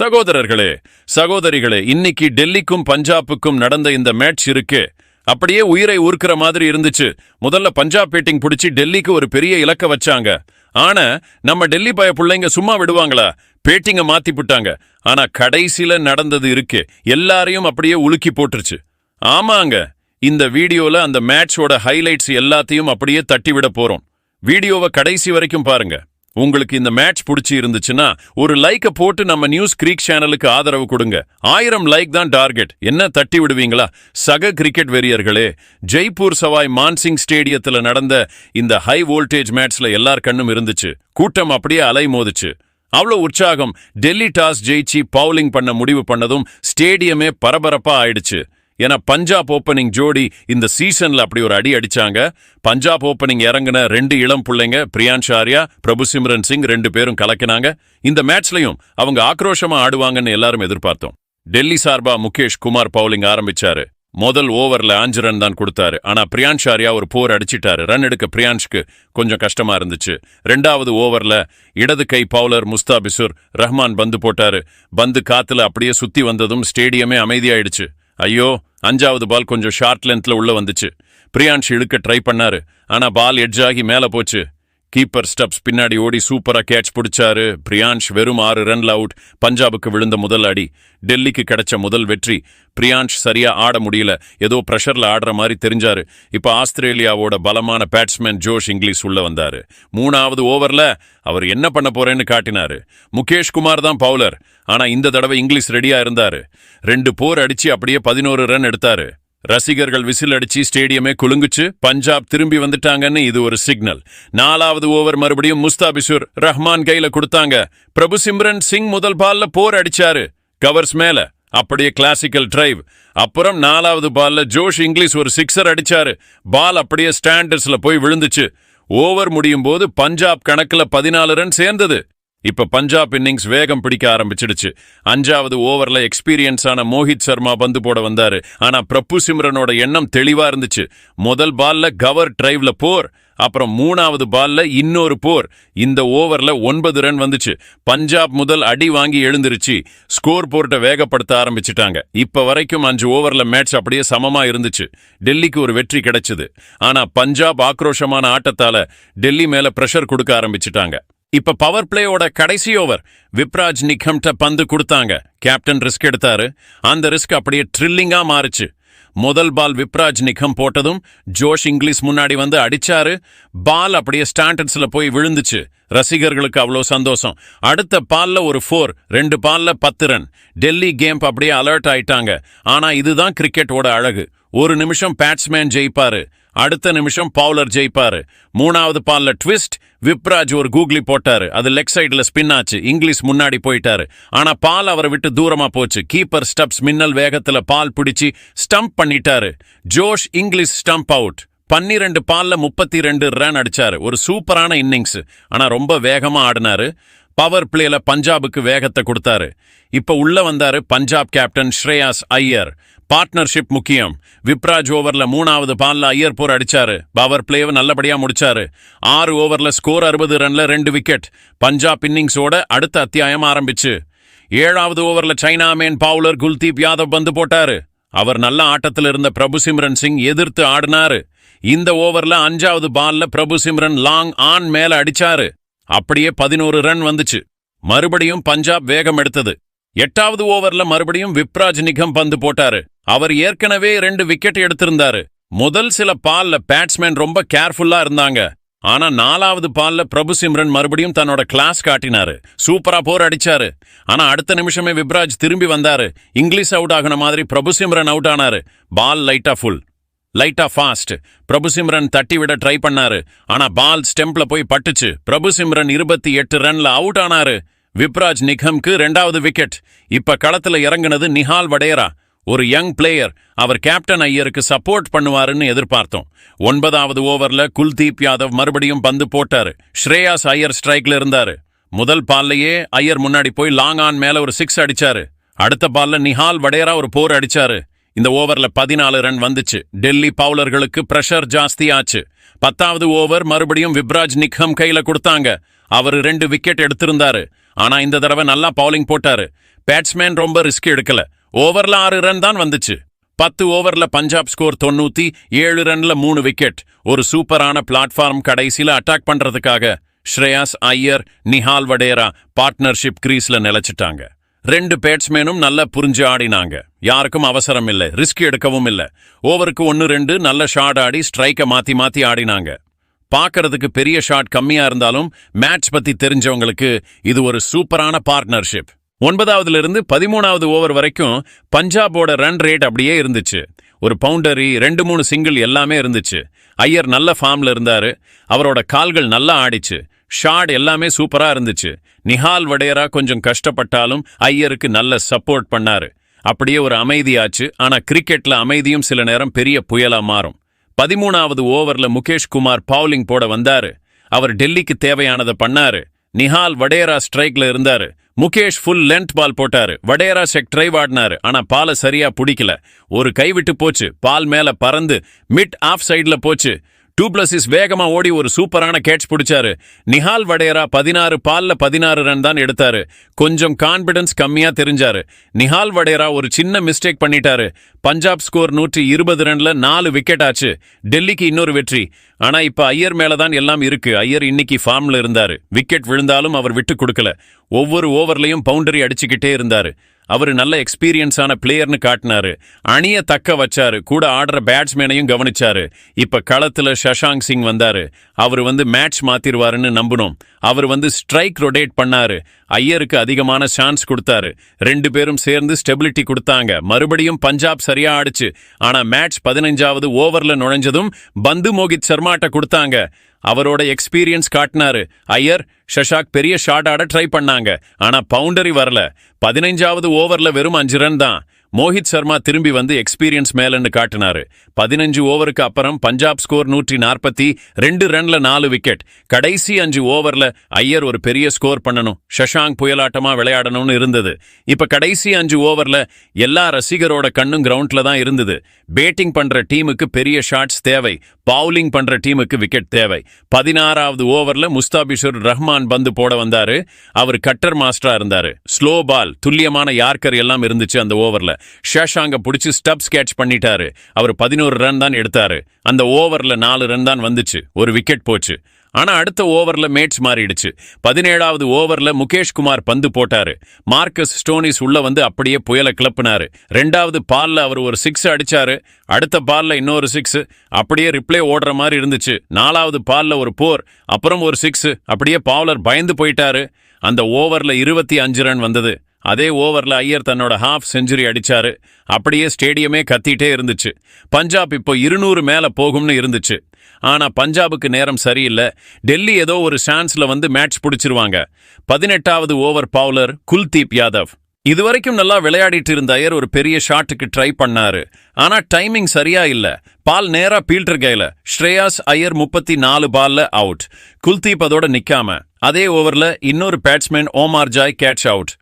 சகோதரர்களே சகோதரிகளே, இன்னைக்கு டெல்லிக்கும் பஞ்சாபுக்கும் நடந்த இந்த மேட்ச் இருக்கு. அப்படியே உயிரை ஊர்க்கிற மாதிரி இருந்துச்சு. முதல்ல பஞ்சாப் பேட்டிங் பிடிச்சி டெல்லிக்கு ஒரு பெரிய இலக்க வச்சாங்க. ஆனா நம்ம டெல்லி பய பிள்ளைங்க சும்மா விடுவாங்களா? பேட்டிங்க மாத்தி விட்டாங்க. ஆனா கடைசியில நடந்தது இருக்கு, எல்லாரையும் அப்படியே உலுக்கி போட்டுருச்சு. ஆமாங்க, இந்த வீடியோல அந்த மேட்சோட ஹைலைட்ஸ் எல்லாத்தையும் அப்படியே தட்டி விட போறோம். வீடியோவை கடைசி வரைக்கும் பாருங்க. உங்களுக்கு இந்த மேட்ச் பிடிச்சி இருந்துச்சுன்னா ஒரு லைக்க போட்டு நம்ம நியூஸ் கிரிக் சேனலுக்கு ஆதரவு கொடுங்க. 1000 லைக் தான் டார்கெட். என்ன தட்டி விடுவீங்களா? சக கிரிக்கெட் வெறியர்களே, ஜெய்ப்பூர் சவாய் மான்சிங் ஸ்டேடியத்துல நடந்த இந்த ஹை வோல்டேஜ் மேட்ச்ல எல்லார் கண்ணும் இருந்துச்சு. கூட்டம் அப்படியே அலை மோதுச்சு. அவ்வளோ உற்சாகம். டெல்லி டாஸ் ஜெயிச்சு பவுலிங் பண்ண முடிவு பண்ணதும் ஸ்டேடியமே பரபரப்பா ஆயிடுச்சு. ஏன்னா பஞ்சாப் ஓப்பனிங் ஜோடி இந்த சீசன்ல அப்படி ஒரு அடி அடிச்சாங்க. பஞ்சாப் ஓப்பனிங் இறங்கின 2 இளம் பிள்ளைங்க பிரியான்ஷ் ஆர்யா, பிரபுசிம்ரன் சிங் 2 பேரும் கலக்கினாங்க. இந்த மேட்ச்லயும் அவங்க ஆக்ரோஷமா ஆடுவாங்கன்னு எல்லாரும் எதிர்பார்த்தோம். டெல்லி சார்பா முகேஷ் குமார் பவுலிங் ஆரம்பிச்சாரு. முதல் ஓவர்ல 5 ரன் தான் கொடுத்தாரு. ஆனா பிரியான்ஷ் ஆர்யா ஒரு 4 அடிச்சிட்டாரு. ரன் எடுக்க பிரியான்ஷ்க்கு கொஞ்சம் கஷ்டமா இருந்துச்சு. 2வது ஓவர்ல இடது கை பவுலர் முஸ்தாபிசுர் ரஹ்மான் பந்து போட்டாரு. பந்து காத்துல அப்படியே சுத்தி வந்ததும் ஸ்டேடியமே அமைதியாயிடுச்சு. ஐயோ, 5வது பால் கொஞ்சம் ஷார்ட் லென்த்ல உள்ள வந்துச்சு. பிரியான்ஷ் இழுக்க ட்ரை பண்ணாரு. ஆனா பால் எட்ஜ் ஆகி மேல போச்சு. கீப்பர் ஸ்டப்ஸ் பின்னாடி ஓடி சூப்பரா கேட்ச் பிடிச்சாரு. பிரியான்ஷ் வெறும் 6 ரன்ல அவுட். பஞ்சாபுக்கு விழுந்த முதல் அடி. டெல்லிக்கு கிடைச்ச முதல் வெற்றி. பிரியான்ஷ் சரியா ஆட முடியல, ஏதோ பிரஷர்ல ஆடுற மாதிரி தெரிஞ்சாரு. இப்ப ஆஸ்திரேலியாவோட பலமான பேட்ஸ்மேன் ஜோஷ் இங்கிலீஷ் உள்ள வந்தாரு. 3வது ஓவர்ல அவர் என்ன பண்ண போறேன்னு காட்டினாரு. முகேஷ் குமார் தான் பவுலர். ஆனா இந்த தடவை இங்கிலீஷ் ரெடியா இருந்தாரு. 2 போர் அடிச்சு அப்படியே 11 ரன் எடுத்தாரு. ரசிகர்கள் விசில் அடிச்சு ஸ்டேடியமே குலுங்குச்சு. பஞ்சாப் திரும்பி வந்துட்டாங்கன்னு இது ஒரு சிக்னல். 4வது ஓவர் மறுபடியும் முஸ்தாபிசுர் ரஹ்மான் கையில கொடுத்தாங்க. பிரபுசிம்ரன் சிங் முதல் பால்ல போர் அடிச்சாரு, கவர்ஸ் மேல. அப்படியே கிளாசிக்கல் டிரைவ். அப்புறம் 4வது பால்ல ஜோஷ் இங்கிலீஷ் ஒரு 6 அடிச்சாரு. பால் அப்படியே ஸ்டாண்டர்ஸ்ல போய் விழுந்துச்சு. ஓவர் முடியும் போது பஞ்சாப் கணக்குல 14 ரன் சேர்ந்தது. இப்ப பஞ்சாப் இன்னிங்ஸ் வேகம் பிடிக்க ஆரம்பிச்சிடுச்சு. 5வது ஓவர்ல எக்ஸ்பீரியன்ஸான மோஹித் சர்மா பந்து போட வந்தாரு. ஆனா பிரபுசிம்ரனோட எண்ணம் தெளிவா இருந்துச்சு. முதல் பால்ல கவர் டிரைவ்ல போர், அப்புறம் 3வது பால்ல இன்னொரு போர். இந்த ஓவர்ல 9 ரன் வந்துச்சு. பஞ்சாப் முதல் அடி வாங்கி எழுந்திருச்சு. ஸ்கோர் போர்ட்டை வேகப்படுத்த ஆரம்பிச்சிட்டாங்க. இப்ப வரைக்கும் 5 ஓவர்ல மேட்ச் அப்படியே சமமா இருந்துச்சு. டெல்லிக்கு ஒரு வெற்றி கிடைச்சது. ஆனா பஞ்சாப் ஆக்ரோஷமான ஆட்டத்தால டெல்லி மேல பிரஷர் கொடுக்க ஆரம்பிச்சிட்டாங்க. இப்ப பவர் பிளேயோட கடைசி ஓவர். விப்ராஜ் நிகம்ட பந்து கொடுத்தாங்க. கேப்டன் ரிஸ்க் எடுத்தாரு. அந்த ரிஸ்க் அப்படியே த்ரில்லிங்கா மாறுச்சு. முதல் பால் விப்ராஜ் நிகம் போட்டதும் ஜோஷ் இங்கிலீஷ் முன்னாடி வந்து அடிச்சாரு. பால் அப்படியே ஸ்டாண்டர்ட்ஸ்ல போய் விழுந்துச்சு. ரசிகர்களுக்கு அவ்வளோ சந்தோஷம். அடுத்த பால்ல ஒரு 4, 2 பால்ல 10 ரன். டெல்லி கேம் அப்படியே அலர்ட் ஆயிட்டாங்க. ஆனா இதுதான் கிரிக்கெட்டோட அழகு. ஒரு நிமிஷம் பேட்ஸ்மேன் ஜெயிப்பாரு, அடுத்த நிமிஷம் பவுலர் ஜெயிப்பாரு. 3வது பால்ல ட்விஸ்ட். விப்ராஜ் ஒரு கூகுளி போட்டாரு. அது லெக் சைடுல ஸ்பின் ஆச்சு. இங்கிலீஷ் முன்னாடி போயிட்டாரு. ஆனா பால் அவரை விட்டு தூரமா போச்சு. கீப்பர் ஸ்டப்ஸ் மின்னல் வேகத்துல பால் பிடிச்சி ஸ்டம்ப் பண்ணிட்டாரு. ஜோஷ் இங்கிலீஷ் ஸ்டம்ப் அவுட். 12 பால்ல 32 ரன் அடிச்சாரு. ஒரு சூப்பரான இன்னிங்ஸ். ஆனா ரொம்ப வேகமா ஆடினாரு. பவர் பிளேல பஞ்சாபுக்கு வேகத்தை கொடுத்தாரு. இப்ப உள்ள வந்தாரு பஞ்சாப் கேப்டன் ஸ்ரேயாஸ் ஐயர். பார்ட்னர்ஷிப் முக்கியம். விப்ராஜ் ஓவர்ல 3வது பால்ல ஐயர் போர் அடிச்சாரு. பவர் பிளேவை நல்லபடியா முடிச்சாரு. 6 ஓவர்ல ஸ்கோர் 60 ரன்ல 2 விக்கெட். பஞ்சாப் இன்னிங்ஸோட அடுத்த அத்தியாயம் ஆரம்பிச்சு. 7வது ஓவர்ல சைனாமேன் பவுலர் குல்தீப் யாதவ் பந்து போட்டாரு. அவர் நல்ல ஆட்டத்தில் இருந்த பிரபுசிம்ரன் சிங் எதிர்த்து ஆடினாரு. இந்த ஓவர்ல 5வது பால்ல பிரபுசிம்ரன் லாங் ஆன் மேல அடிச்சாரு. அப்படியே 11 ரன் வந்துச்சு. மறுபடியும் பஞ்சாப் வேகம் எடுத்தது. 8வது ஓவர்ல மறுபடியும் விப்ராஜ் நிகம் பந்து போட்டாரு. அவர் ஏற்கனவே 2 விக்கெட் எடுத்திருந்தாரு. முதல் சில பால்ல பேட்ஸ்மேன் ரொம்ப கேர்ஃபுல்லா இருந்தாங்க. ஆனா 4வது பால்ல பிரபுசிம்ரன் மறுபடியும் தன்னோட கிளாஸ் காட்டினாரு. சூப்பரா போர் அடிச்சாரு. ஆனா அடுத்த நிமிஷமே விப்ராஜ் திரும்பி வந்தாரு. இங்கிலீஷ் அவுட் ஆகின மாதிரி பிரபுசிம்ரன் அவுட் ஆனாரு. பால் லைட்டா ஃபுல், லைட்டா ஃபாஸ்ட். பிரபுசிம்ரன் தட்டி விட ட்ரை பண்ணாரு. ஆனா பால் ஸ்டெம்ப்ல போய் பட்டுச்சு. பிரபுசிம்ரன் 28 ரன்ல அவுட் ஆனாரு. விப்ராஜ் நிகம்க்கு 2வது விக்கெட். இப்ப களத்துல இறங்குனது நிஹால் வடேரா, ஒரு யங் பிளேயர். அவர் கேப்டன் ஐயருக்கு சப்போர்ட் பண்ணுவாருன்னு எதிர்பார்த்தோம். 9வது ஓவர்ல குல்தீப் யாதவ் மறுபடியும் பந்து போட்டாரு. ஸ்ரேயாஸ் ஐயர் ஸ்ட்ரைக்ல இருந்தாரு. முதல் பால்லையே ஐயர் முன்னாடி போய் லாங் ஆன் மேல ஒரு 6 அடிச்சாரு. அடுத்த பால்ல நிஹால் வடேரா ஒரு 4 அடிச்சாரு. இந்த ஓவர்ல 14 ரன் வந்துச்சு. டெல்லி பவுலர்களுக்கு பிரஷர் ஜாஸ்தி ஆச்சு. 10வது ஓவர் மறுபடியும் விப்ராஜ் நிகம் கையில கொடுத்தாங்க. அவர் 2 விக்கெட் எடுத்திருந்தாரு. ஆனா இந்த தடவை நல்லா பவுலிங் போட்டாரு. பேட்ஸ்மேன் ரொம்ப ரிஸ்க் எடுக்கல. ஓவர்ல 6 ரன் தான் வந்துச்சு. 10 ஓவர்ல பஞ்சாப் ஸ்கோர் 97 ரன்ல 3 விக்கெட். ஒரு சூப்பரான பிளாட்ஃபார்ம். கடைசியில அட்டாக் பண்றதுக்காக ஸ்ரேயாஸ் ஐயர், நிஹால் வடேரா பார்ட்னர்ஷிப் கிரீஸ்ல நிலைச்சிட்டாங்க. 2 பேட்ஸ்மேனும் நல்லா புரிஞ்சு ஆடினாங்க. யாருக்கும் அவசரம் இல்லை, ரிஸ்க் எடுக்கவும் இல்லை. ஓவருக்கு 1-2 நல்ல ஷாட் ஆடி ஸ்ட்ரைக்கை மாத்தி மாத்தி ஆடினாங்க. பார்க்கறதுக்கு பெரிய ஷாட் கம்மியா இருந்தாலும் மேட்ச் பத்தி தெரிஞ்சவங்களுக்கு இது ஒரு சூப்பரான பார்ட்னர்ஷிப். 9வதுல இருந்து 13வது ஓவர் வரைக்கும் பஞ்சாபோட ரன் ரேட் அப்படியே இருந்துச்சு. ஒரு பவுண்டரி, 2-3 சிங்கிள் எல்லாமே இருந்துச்சு. ஐயர் நல்ல ஃபார்ம்ல இருந்தாரு. அவரோட கால்கள் நல்லா ஆடிச்சு. ஷாட் எல்லாமே சூப்பரா இருந்துச்சு. நிஹால் வடேரா கொஞ்சம் கஷ்டப்பட்டாலும் ஐயருக்கு நல்ல சப்போர்ட் பண்ணாரு. அப்படியே ஒரு அமைதியாச்சு. ஆனா கிரிக்கெட்ல அமைதியும் சில நேரம் பெரிய புயலா மாறும். 13வது ஓவர்ல முகேஷ் குமார் பவுலிங் போட வந்தாரு. அவர் டெல்லிக்கு தேவையானதை பண்ணாரு. நிஹால் வடேரா ஸ்ட்ரைக்ல இருந்தாரு. முகேஷ் ஃபுல் லென்த் பால் போட்டாரு. வடேரா செக் டிரைவ் ஆடினாரு. ஆனா பால சரியா பிடிக்கல. ஒரு கை விட்டு போச்சு. பால் மேல பறந்து மிட் ஆஃப் சைட்ல போச்சு. டூப்ளசிஸ் வேகமா ஓடி ஒரு சூப்பரான கேட்ச் பிடிச்சாரு. நிஹால் வடேரா 16 பால்ல 16 ரன் தான் எடுத்தாரு. கொஞ்சம் கான்பிடன்ஸ் கம்மியா தெரிஞ்சாரு. நிஹால் வடேரா ஒரு சின்ன மிஸ்டேக் பண்ணிட்டாரு. பஞ்சாப் ஸ்கோர் 120 ரன்ல 4 விக்கெட் ஆச்சு. டெல்லிக்கு இன்னொரு வெற்றி. ஆனா இப்ப ஐயர் மேலதான் எல்லாம் இருக்கு. ஐயர் இன்னைக்கு ஃபார்ம்ல இருந்தாரு. விக்கெட் விழுந்தாலும் அவர் விட்டு கொடுக்கல. ஒவ்வொரு ஓவர்லயும் பவுண்டரி அடிச்சுக்கிட்டே இருந்தாரு. அவரு நல்ல எக்ஸ்பீரியன்ஸான பிளேயர்னு காட்டினாரு. அணிய தக்க வச்சாரு. கூட ஆடுற பேட்ஸ்மேனையும் கவனிச்சாரு. இப்ப களத்துல சஷாங்க் சிங் வந்தாரு. அவரு மேட்ச் மாத்திருவாருன்னு நம்பணும். அவர் ஸ்ட்ரைக் ரொட்டேட் பண்ணாரு. ஐயருக்கு அதிகமான சான்ஸ் கொடுத்தாரு. 2 பேரும் சேர்ந்து ஸ்டெபிலிட்டி கொடுத்தாங்க. மறுபடியும் பஞ்சாப் சரியா ஆடுச்சு. ஆனா மேட்ச் 15வது ஓவர்ல நுழைஞ்சதும் பந்து மோகித் சர்மாட்ட கொடுத்தாங்க. அவரோட எக்ஸ்பீரியன்ஸ் காட்டினாரு. ஐயர், ஷஷாக் பெரிய ஷாட் ஆட ட்ரை பண்ணாங்க. ஆனா பவுண்டரி வரல. 15வது ஓவர்ல வெறும் 5 ரன் தான். மோஹித் சர்மா திரும்பி எக்ஸ்பீரியன்ஸ் மேலன்னு காட்டினாரு. 15 ஓவருக்கு அப்புறம் பஞ்சாப் ஸ்கோர் 142 ரன்ல 4 விக்கெட். கடைசி 5 ஓவர்ல ஐயர் ஒரு பெரிய ஸ்கோர் பண்ணணும். ஷஷாங்க் புயலாட்டமா விளையாடணும்னு இருந்தது. இப்ப கடைசி 5 ஓவர்ல எல்லா ரசிகரோட கண்ணும் கிரவுண்ட்ல தான் இருந்தது. பேட்டிங் பண்ற டீமுக்கு பெரிய ஷாட்ஸ் தேவை. பவுலிங் பண்ற டீமுக்கு விக்கெட் தேவை. 16வது ஓவர்ல முஸ்தாபிஷுர் ரஹ்மான் பந்து போட வந்தாரு. அவர் கட்டர் மாஸ்டரா இருந்தாரு. ஸ்லோ பால், துல்லியமான யார்கர் எல்லாம் இருந்துச்சு அந்த ஓவர்ல. ஷஷாங்க புடிச்சு ஸ்டப்ஸ் கேட்ச் பண்ணிட்டாரு. அவர் 11 ரன் தான் எடுத்தாரு. அந்த ஓவர்ல 4 ரன் தான் வந்துச்சு. ஒரு விக்கெட் போச்சு. ஆனா அடுத்த ஓவர்ல மேட்ச் மாறிடுச்சு. 17வது ஓவர்ல முகேஷ் குமார் பந்து போட்டாரு. மார்க்கஸ் ஸ்டோனிஸ் உள்ள அப்படியே புயலை கிளப்பினாரு. 2வது பால்ல அவர் ஒரு 6 அடிச்சாரு. அடுத்த பால்ல இன்னொரு 6. அப்படியே ரிப்ளே ஓடுற மாதிரி இருந்துச்சு. 4வது பால்ல ஒரு 4, அப்புறம் ஒரு 6. அப்படியே பவுலர் பயந்து போயிட்டாரு. அந்த ஓவர்ல 25 ரன் வந்தது. அதே ஓவர்ல ஐயர் தன்னோட ஹாஃப் செஞ்சுரி அடிச்சாரு. அப்படியே ஸ்டேடியமே கத்திட்டே இருந்துச்சு. பஞ்சாப் இப்போ 200 மேல போகும்னு இருந்துச்சு. ஆனா பஞ்சாபுக்கு நேரம் சரியில்லை. டெல்லி ஏதோ ஒரு சான்ஸ்ல மேட்ச் பிடிச்சிருவாங்க. 18வது ஓவர் பவுலர் குல்தீப் யாதவ். இதுவரைக்கும் நல்லா விளையாடிட்டு இருந்த ஐயர் ஒரு பெரிய ஷாட்டுக்கு ட்ரை பண்ணாரு. ஆனா டைமிங் சரியா இல்ல. பால் நேரா பீல்டர் கையில. ஸ்ரேயாஸ் ஐயர் 34 பால்ல அவுட். குல்தீப் அதோட நிக்காம அதே ஓவர்ல இன்னொரு batsman Omar Joy catch out.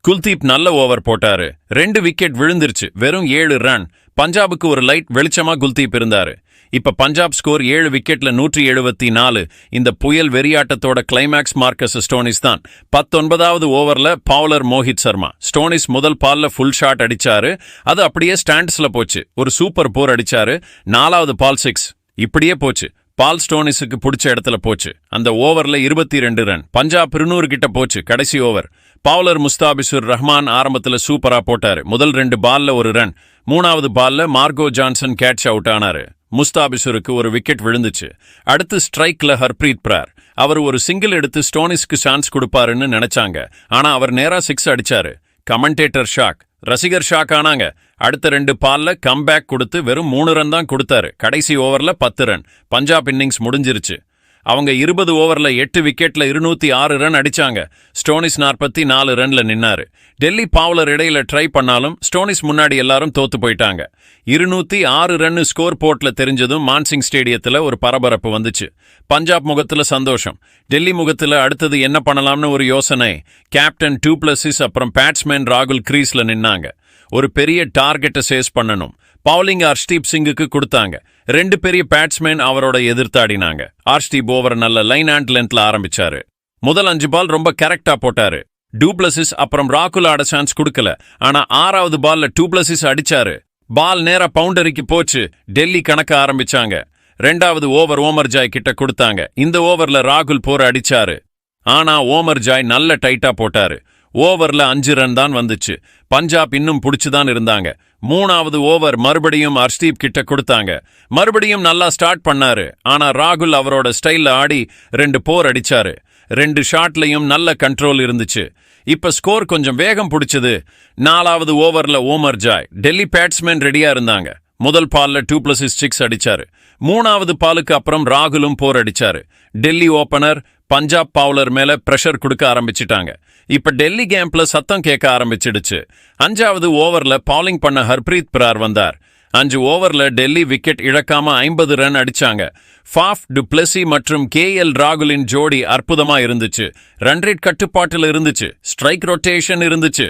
Kuldeep நல்ல ஓவர் போட்டாரு. 2 விக்கெட் விழுந்துருச்சு. வெறும் 7 ரன். பஞ்சாபுக்கு ஒரு லைட் வெளிச்சமா குல்தீப் இருந்தாரு. இப்ப பஞ்சாப் ஸ்கோர் 7 விக்கெட்ல 174. இந்த புயல் வெறியாட்டத்தோட கிளைமேக்ஸ் மார்க்கஸ் ஸ்டோனிஸ் தான். 19வது ஓவர்ல பவுலர் மோஹித் சர்மா. ஸ்டோனிஸ் முதல் பால்ல ஃபுல் ஷாட் அடிச்சாரு. அது அப்படியே ஸ்டாண்ட்ஸ்ல போச்சு. ஒரு சூப்பர் போர் அடிச்சாரு. 4வது பால் 6. இப்படியே போச்சு. பால் ஸ்டோனிஸுக்கு பிடிச்ச இடத்துல போச்சு. அந்த ஓவர்ல 22 ரன். பஞ்சாப் 200 கிட்ட போச்சு. கடைசி ஓவர் பவுலர் முஸ்தாபிஷுர் ரஹ்மான் ஆரம்பத்துல சூப்பரா போட்டாரு. முதல் 2 பால்ல ஒரு ரன். 3வது பால்ல மார்கோ ஜான்சன் கேட்ச் அவுட் ஆனாரு. முஸ்தாபிஷுருக்கு ஒரு விக்கெட் விழுந்துச்சு. அடுத்து ஸ்ட்ரைக்ல ஹர்ப்ரீத் பிரார். அவர் ஒரு சிங்கிள் எடுத்து ஸ்டோனிஸ்க்கு சான்ஸ் கொடுப்பாருன்னு நினைச்சாங்க. ஆனா அவர் நேரா 6 அடிச்சாரு. கமெண்டேட்டர் ஷாக், ரசிகர் ஷாக் ஆனாங்க. அடுத்த 2 பால்ல கம்பேக் கொடுத்து வெறும் 3 ரன் தான் கொடுத்தாரு. கடைசி ஓவர்ல 10 ரன். பஞ்சாப் இன்னிங்ஸ் முடிஞ்சிருச்சு. அவங்க 20 ஓவர்ல 8 விக்கெட்ல 206 ரன் அடிச்சாங்க. ஸ்டோனிஸ் 44 ரன்ல நின்னாரு. டெல்லி பவுலர் இடையில ட்ரை பண்ணாலும் ஸ்டோனிஸ் முன்னாடி எல்லாரும் தோத்து போயிட்டாங்க. 206 ரன் ஸ்கோர் போர்ட்ல தெரிஞ்சதும் மான்சிங் ஸ்டேடியத்துல ஒரு பரபரப்பு வந்துச்சு. பஞ்சாப் முகத்துல சந்தோஷம். டெல்லி முகத்துல அடுத்தது என்ன பண்ணலாம்னு ஒரு யோசனை. கேப்டன் டூப்ளசிஸ் அப்புறம் பேட்ஸ்மேன் ராகுல் கிரீஸ்ல நின்னாங்க. ஒரு பெரிய டார்கெட்டை சேஸ் பண்ணணும். பவுலிங் ஹர்ஷ்தீப் சிங்குக்கு கொடுத்தாங்க. 2 பெரிய பேட்ஸ்மேன் அவரோட எதிர்த்தாடினாங்க. ஹர்ஷ்தீப் ஓவர் நல்ல லைன் அண்ட் லென்த்ல ஆரம்பிச்சாரு. முதல் 5 பால் ரொம்ப கரெக்டா போட்டாரு. டூப்ளசிஸ் அப்புறம் ராகுல் ஆட சான்ஸ் கொடுக்கல. ஆனா 6வது பால்ல டூப்ளசிஸ் அடிச்சாரு. பால் நேரா பவுண்டரிக்கு போச்சு. டெல்லி கணக்க ஆரம்பிச்சாங்க. 2வது ஓவர் ஓமர்ஜாய் கிட்ட கொடுத்தாங்க. இந்த ஓவர்ல ராகுல் போற அடிச்சாரு. ஆனா ஓமர்ஜாய் நல்ல டைட்டா போட்டாரு. ஓவர்ல 5 ரன் தான் வந்துச்சு. பஞ்சாப் இன்னும் புடிச்சுதான் இருந்தாங்க. 3வது ஓவர் மறுபடியும் ஹர்ஷ்தீப் கிட்ட கொடுத்தாங்க. மறுபடியும் நல்லா ஸ்டார்ட் பண்ணாரு. ஆனா ராகுல் அவரோட ஸ்டைல்ல ஆடி 2 போர் அடிச்சாரு. 2 ஷாட்லயும் நல்ல கண்ட்ரோல் இருந்துச்சு. இப்ப ஸ்கோர் கொஞ்சம் வேகம் பிடிச்சது. 4வது ஓவர்ல ஓமர்ஜாய் டெல்லி பேட்ஸ்மேன் ரெடியா இருந்தாங்க. முதல் பால்ல டூப்ளசிஸ் 6 அடிச்சாரு. 3வது பாலுக்கு அப்புறம் ராகுலும் போர் அடிச்சாரு. டெல்லி ஓபனர் பஞ்சாப் பவுலர் மேல பிரஷர் கொடுக்க ஆரம்பிச்சிட்டாங்க. இப்ப டெல்லி கேம்ப்ல சத்தம் கேட்க ஆரம்பிச்சிடுச்சு. 5வது ஓவர்ல பாலிங் பண்ண ஹர்ப்ரீத் பிரார் வந்தார். 5 ஓவர்ல டெல்லி விக்கெட் இழக்காம 50 ரன் அடிச்சாங்க. ஃபாஃப், டுப்ளெசி மற்றும் KL ராகுலின் ஜோடி அற்புதமா இருந்துச்சு. ரன் ரேட் கட்டுப்பாட்டில் இருந்துச்சு. ஸ்ட்ரைக் ரொட்டேஷன் இருந்துச்சு.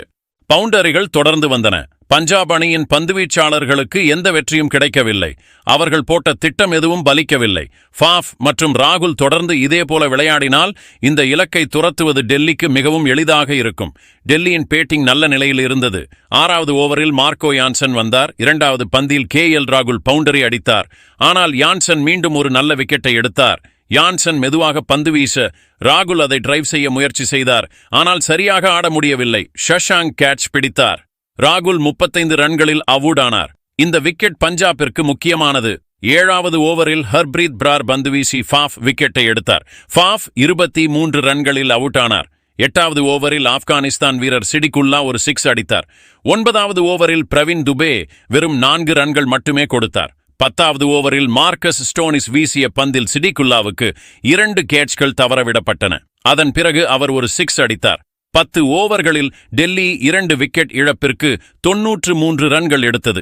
பவுண்டரிகள் தொடர்ந்து வந்தன. பஞ்சாப் அணியின் பந்துவீச்சாளர்களுக்கு எந்த வெற்றியும் கிடைக்கவில்லை. அவர்கள் போட்ட திட்டம் எதுவும் பலிக்கவில்லை. ஃபாஃப் மற்றும் ராகுல் தொடர்ந்து இதேபோல விளையாடினால் இந்த இலக்கை துரத்துவது டெல்லிக்கு மிகவும் எளிதாக இருக்கும். டெல்லியின் பேட்டிங் நல்ல நிலையில் இருந்தது. 6வது ஓவரில் மார்க்கோ யான்சன் வந்தார். 2வது பந்தில் KL ராகுல் பவுண்டரி அடித்தார். ஆனால் யான்சன் மீண்டும் ஒரு நல்ல விக்கெட்டை எடுத்தார். யான்சன் மெதுவாக பந்து வீச ராகுல் அதை டிரைவ் செய்ய முயற்சி செய்தார். ஆனால் சரியாக ஆட முடியவில்லை. ஷஷாங்க் கேட்ச் பிடித்தார். ராகுல் 35 ரன்களில் அவுட் ஆனார். இந்த விக்கெட் பஞ்சாபிற்கு முக்கியமானது. 7வது ஓவரில் ஹர்ப்ரீத் பிரார் பந்து வீசி ஃபாஃப் விக்கெட்டை எடுத்தார். ஃபாஃப் 23 ரன்களில் அவுட் ஆனார். 8வது ஓவரில் ஆப்கானிஸ்தான் வீரர் சிடிகுல்லா ஒரு 6 அடித்தார். 9வது ஓவரில் பிரவீன் துபே வெறும் 4 ரன்கள் மட்டுமே கொடுத்தார். 10வது ஓவரில் மார்க்கஸ் ஸ்டோனிஸ் வீசிய பந்தில் சிடிகுல்லாவுக்கு 2 கேட்ச்கள் தவறவிடப்பட்டன. அதன் பிறகு அவர் ஒரு 6 அடித்தார். 10 ஓவர்களில் டெல்லி 2 விக்கெட் இழப்பிற்கு 93 ரன்கள் எடுத்தது.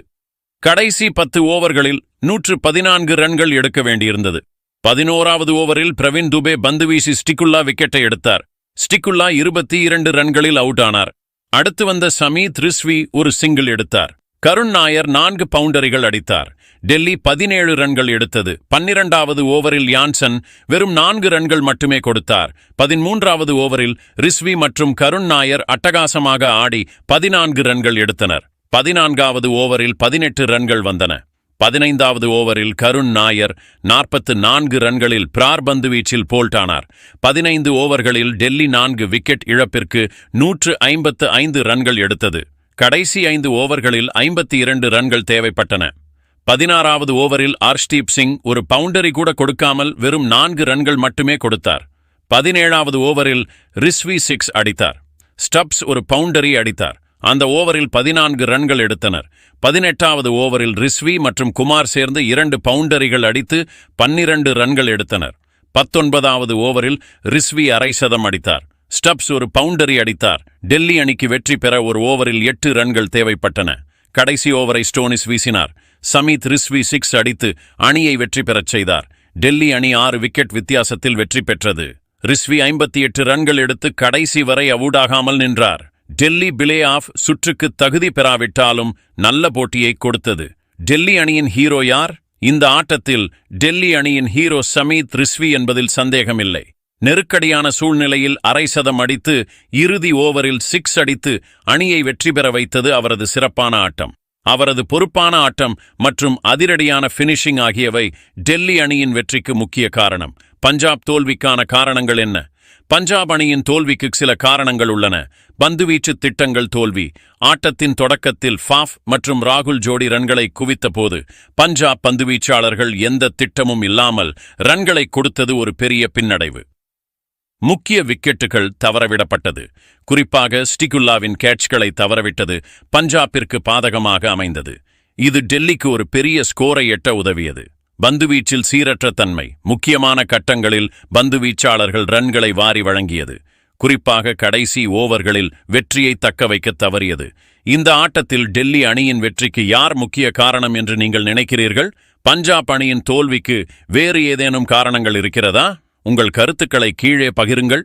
கடைசி 10 ஓவர்களில் 114 ரன்கள் எடுக்க வேண்டியிருந்தது. 11வது ஓவரில் பிரவீன் துபே பந்து வீசி ஸ்டிகுல்லா விக்கெட்டை எடுத்தார். ஸ்டிகுல்லா 22 ரன்களில் அவுட் ஆனார். அடுத்து வந்த சமீத் ரிஸ்வி ஒரு சிங்கிள் எடுத்தார். கருண் நாயர் 4 பவுண்டரிகள் அடித்தார். டெல்லி 17 ரன்கள் எடுத்தது. 12வது ஓவரில் யான்சன் வெறும் 4 ரன்கள் மட்டுமே கொடுத்தார். 13வது ஓவரில் ரிஸ்வி மற்றும் கருண் நாயர் அட்டகாசமாக ஆடி 14 ரன்கள் எடுத்தனர். 14வது ஓவரில் 18 ரன்கள் வந்தன. 15வது ஓவரில் கருண் நாயர் 44 ரன்களில் பிரார் பந்து வீச்சில் போல்டானார். 15 ஓவர்களில் டெல்லி 4 விக்கெட் இழப்பிற்கு 155 ரன்கள் எடுத்தது. கடைசி 5 ஓவர்களில் 52 ரன்கள் தேவைப்பட்டன. 16வது ஓவரில் ஹர்ஷ்தீப் சிங் ஒரு பவுண்டரி கூட கொடுக்காமல் வெறும் 4 ரன்கள் மட்டுமே கொடுத்தார். 17வது ஓவரில் ரிஸ்வி 6 அடித்தார். ஸ்டப்ஸ் ஒரு பவுண்டரி அடித்தார். அந்த ஓவரில் 14 ரன்கள் எடுத்தனர். 18வது ஓவரில் ரிஸ்வி மற்றும் குமார் சேர்ந்து 2 பவுண்டரிகள் அடித்து 12 ரன்கள் எடுத்தனர். 19வது ஓவரில் ரிஸ்வி அரை சதம் அடித்தார். ஸ்டப்ஸ் ஒரு பவுண்டரி அடித்தார். டெல்லி அணிக்கு வெற்றி பெற ஒரு ஓவரில் 8 ரன்கள் தேவைப்பட்டன. கடைசி ஓவரை ஸ்டோனிஸ் வீசினார். சமீத் ரிஸ்வி 6 அடித்து அணியை வெற்றி பெறச் செய்தார். டெல்லி அணி 6 விக்கெட் வித்தியாசத்தில் வெற்றி பெற்றது. ரிஸ்வி 58 ரன்கள் எடுத்து கடைசி வரை அவுடாகாமல் நின்றார். டெல்லி பிளே ஆஃப் சுற்றுக்கு தகுதி பெறாவிட்டாலும் நல்ல போட்டியை கொடுத்தது. டெல்லி அணியின் ஹீரோ யார்? இந்த ஆட்டத்தில் டெல்லி அணியின் ஹீரோ சமீத் ரிஸ்வி என்பதில் சந்தேகமில்லை. நெருக்கடியான சூழ்நிலையில் அரை சதம் அடித்து இறுதி ஓவரில் 6 அடித்து அணியை வெற்றி பெற வைத்தது அவரது சிறப்பான ஆட்டம். அவரது பொறுப்பான ஆட்டம் மற்றும் அதிரடியான பினிஷிங் ஆகியவை டெல்லி அணியின் வெற்றிக்கு முக்கிய காரணம். பஞ்சாப் தோல்விக்கான காரணங்கள் என்ன? பஞ்சாப் அணியின் தோல்விக்கு சில காரணங்கள் உள்ளன. பந்துவீச்சு திட்டங்கள் தோல்வி. ஆட்டத்தின் தொடக்கத்தில் ஃபாஃப் மற்றும் ராகுல் ஜோடி ரன்களை குவித்த போது பஞ்சாப் பந்துவீச்சாளர்கள் எந்த திட்டமும் இல்லாமல் ரன்களை கொடுத்தது ஒரு பெரிய பின்னடைவு. முக்கிய விக்கெட்டுகள் தவறவிடப்பட்டது. குறிப்பாக ஸ்டிகுல்லாவின் கேட்ச்களை தவறவிட்டது பஞ்சாபிற்கு பாதகமாக அமைந்தது. இது டெல்லிக்கு ஒரு பெரிய ஸ்கோரை எட்ட உதவியது. பந்துவீச்சில் சீரற்ற தன்மை. முக்கியமான கட்டங்களில் பந்துவீச்சாளர்கள் ரன்களை வாரி வழங்கியது. குறிப்பாக கடைசி ஓவர்களில் வெற்றியை தக்க வைக்க தவறியது. இந்த ஆட்டத்தில் டெல்லி அணியின் வெற்றிக்கு யார் முக்கிய காரணம் என்று நீங்கள் நினைக்கிறீர்கள்? பஞ்சாப் அணியின் தோல்விக்கு வேறு ஏதேனும் காரணங்கள் இருக்கிறதா? உங்கள் கருத்துக்களை கீழே பகிருங்கள்.